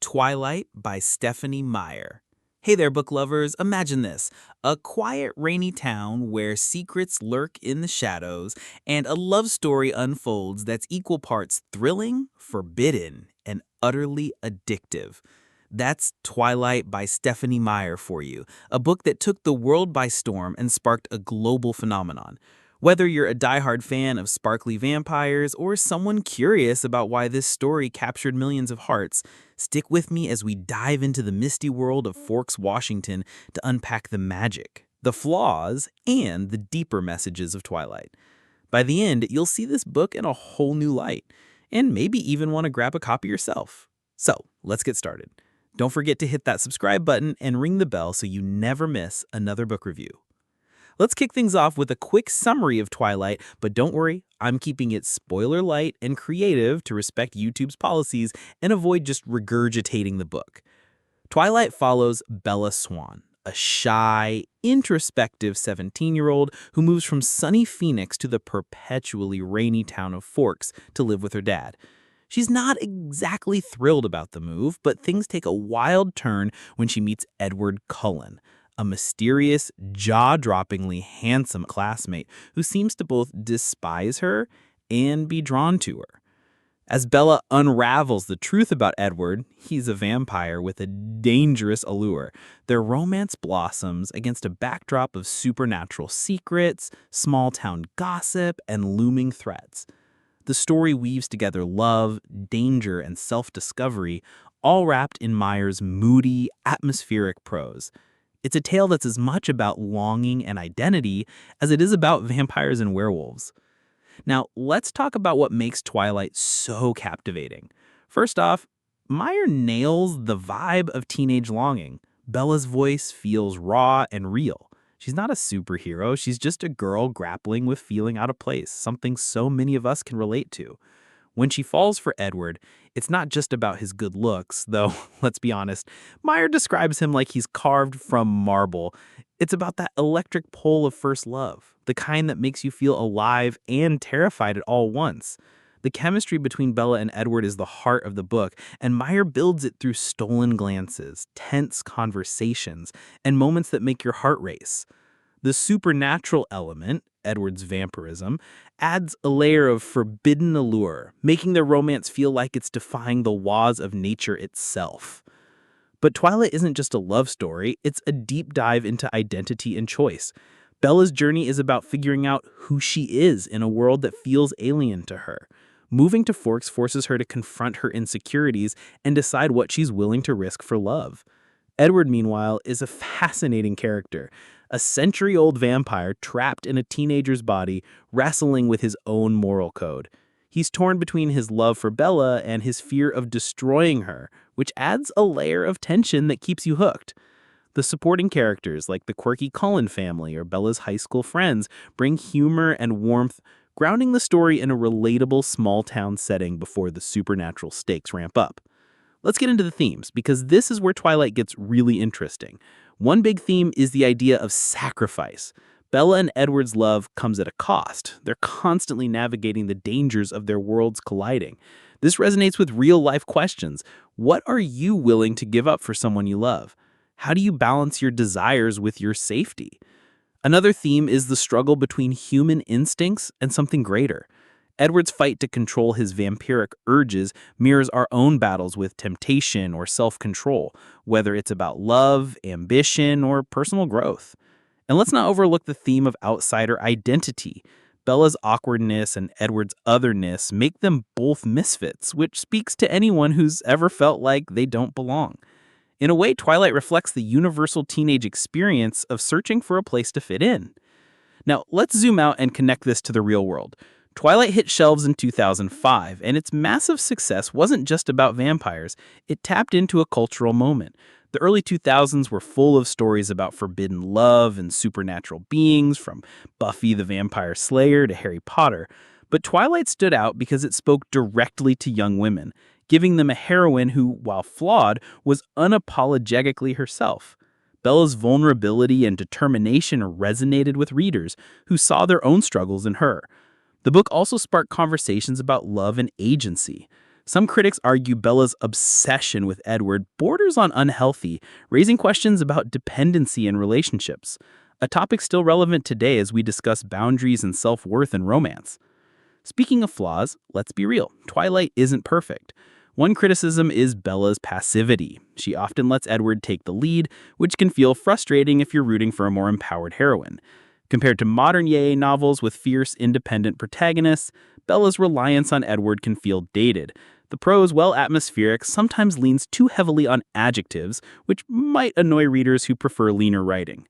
Twilight by Stephenie Meyer. Hey there, book lovers. Imagine this: a quiet, rainy town where secrets lurk in the shadows and a love story unfolds that's equal parts thrilling, forbidden, and utterly addictive. That's Twilight by Stephenie Meyer for you, a book that took the world by storm and sparked a global phenomenon. Whether you're a diehard fan of sparkly vampires or someone curious about why this story captured millions of hearts, stick with me as we dive into the misty world of Forks, Washington to unpack the magic, the flaws, and the deeper messages of Twilight. By the end, you'll see this book in a whole new light, and maybe even want to grab a copy yourself. So, let's get started. Don't forget to hit that subscribe button and ring the bell so you never miss another book review. Let's kick things off with a quick summary of Twilight, but don't worry, I'm keeping it spoiler light and creative to respect YouTube's policies and avoid just regurgitating the book. Twilight follows Bella Swan, a shy, introspective 17-year-old who moves from sunny Phoenix to the perpetually rainy town of Forks to live with her dad. She's not exactly thrilled about the move, but things take a wild turn when she meets Edward Cullen, a mysterious, jaw-droppingly handsome classmate who seems to both despise her and be drawn to her. As Bella unravels the truth about Edward, he's a vampire with a dangerous allure. Their romance blossoms against a backdrop of supernatural secrets, small-town gossip, and looming threats. The story weaves together love, danger, and self-discovery, all wrapped in Meyer's moody, atmospheric prose. It's a tale that's as much about longing and identity as it is about vampires and werewolves. Now, let's talk about what makes Twilight so captivating. First off, Meyer nails the vibe of teenage longing. Bella's voice feels raw and real. She's not a superhero, she's just a girl grappling with feeling out of place, something so many of us can relate to. When she falls for Edward, it's not just about his good looks, though, let's be honest, Meyer describes him like he's carved from marble. It's about that electric pull of first love, the kind that makes you feel alive and terrified at all once. The chemistry between Bella and Edward is the heart of the book, and Meyer builds it through stolen glances, tense conversations, and moments that make your heart race. The supernatural element, Edward's vampirism, adds a layer of forbidden allure, making their romance feel like it's defying the laws of nature itself. But Twilight isn't just a love story, it's a deep dive into identity and choice. Bella's journey is about figuring out who she is in a world that feels alien to her. Moving to Forks forces her to confront her insecurities and decide what she's willing to risk for love. Edward, meanwhile, is a fascinating character. A century-old vampire trapped in a teenager's body, wrestling with his own moral code. He's torn between his love for Bella and his fear of destroying her, which adds a layer of tension that keeps you hooked. The supporting characters, like the quirky Cullen family or Bella's high school friends, bring humor and warmth, grounding the story in a relatable small-town setting before the supernatural stakes ramp up. Let's get into the themes, because this is where Twilight gets really interesting. One big theme is the idea of sacrifice. Bella and Edward's love comes at a cost. They're constantly navigating the dangers of their worlds colliding. This resonates with real-life questions. What are you willing to give up for someone you love? How do you balance your desires with your safety? Another theme is the struggle between human instincts and something greater. Edward's fight to control his vampiric urges mirrors our own battles with temptation or self-control, whether it's about love, ambition, or personal growth. And let's not overlook the theme of outsider identity. Bella's awkwardness and Edward's otherness make them both misfits, which speaks to anyone who's ever felt like they don't belong. In a way, Twilight reflects the universal teenage experience of searching for a place to fit in. Now, let's zoom out and connect this to the real world. Twilight hit shelves in 2005, and its massive success wasn't just about vampires. It tapped into a cultural moment. The early 2000s were full of stories about forbidden love and supernatural beings, from Buffy the Vampire Slayer to Harry Potter. But Twilight stood out because it spoke directly to young women, giving them a heroine who, while flawed, was unapologetically herself. Bella's vulnerability and determination resonated with readers who saw their own struggles in her. The book also sparked conversations about love and agency. Some critics argue Bella's obsession with Edward borders on unhealthy, raising questions about dependency in relationships, a topic still relevant today as we discuss boundaries and self-worth in romance. Speaking of flaws, let's be real, Twilight isn't perfect. One criticism is Bella's passivity. She often lets Edward take the lead, which can feel frustrating if you're rooting for a more empowered heroine. Compared to modern YA novels with fierce, independent protagonists, Bella's reliance on Edward can feel dated. The prose, while atmospheric, sometimes leans too heavily on adjectives, which might annoy readers who prefer leaner writing.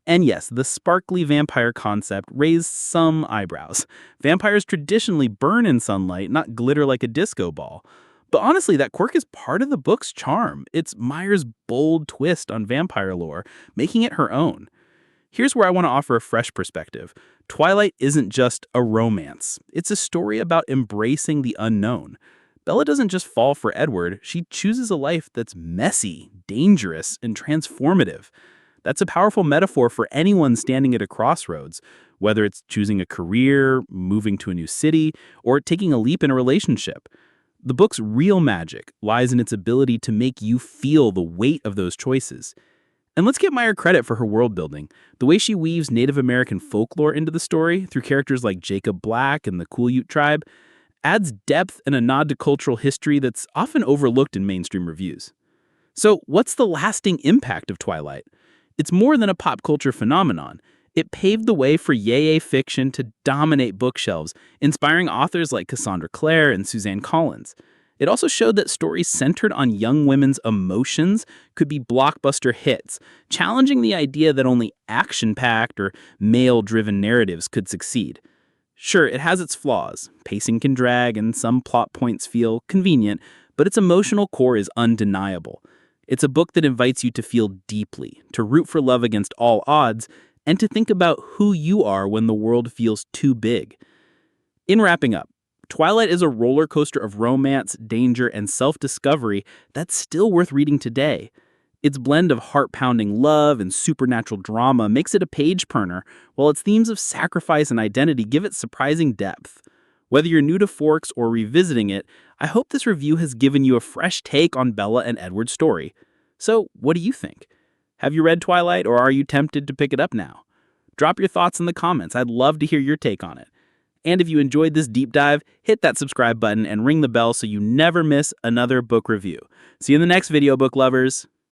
And yes, the sparkly vampire concept raised some eyebrows. Vampires traditionally burn in sunlight, not glitter like a disco ball. But honestly, that quirk is part of the book's charm. It's Meyer's bold twist on vampire lore, making it her own. Here's where I want to offer a fresh perspective. Twilight isn't just a romance. It's a story about embracing the unknown. Bella doesn't just fall for Edward, she chooses a life that's messy, dangerous, and transformative. That's a powerful metaphor for anyone standing at a crossroads, whether it's choosing a career, moving to a new city, or taking a leap in a relationship. The book's real magic lies in its ability to make you feel the weight of those choices. And let's give Meyer credit for her world building. The way she weaves Native American folklore into the story through characters like Jacob Black and the Cool Ute tribe adds depth and a nod to cultural history that's often overlooked in mainstream reviews. So, what's the lasting impact of Twilight? It's more than a pop culture phenomenon. It paved the way for YA fiction to dominate bookshelves, inspiring authors like Cassandra Clare and Suzanne Collins. It also showed that stories centered on young women's emotions could be blockbuster hits, challenging the idea that only action-packed or male-driven narratives could succeed. Sure, it has its flaws. Pacing can drag and some plot points feel convenient, but its emotional core is undeniable. It's a book that invites you to feel deeply, to root for love against all odds, and to think about who you are when the world feels too big. In wrapping up, Twilight is a roller coaster of romance, danger, and self-discovery that's still worth reading today. Its blend of heart-pounding love and supernatural drama makes it a page-turner, while its themes of sacrifice and identity give it surprising depth. Whether you're new to Forks or revisiting it, I hope this review has given you a fresh take on Bella and Edward's story. So, what do you think? Have you read Twilight, or are you tempted to pick it up now? Drop your thoughts in the comments. I'd love to hear your take on it. And if you enjoyed this deep dive, hit that subscribe button and ring the bell so you never miss another book review. See you in the next video, book lovers.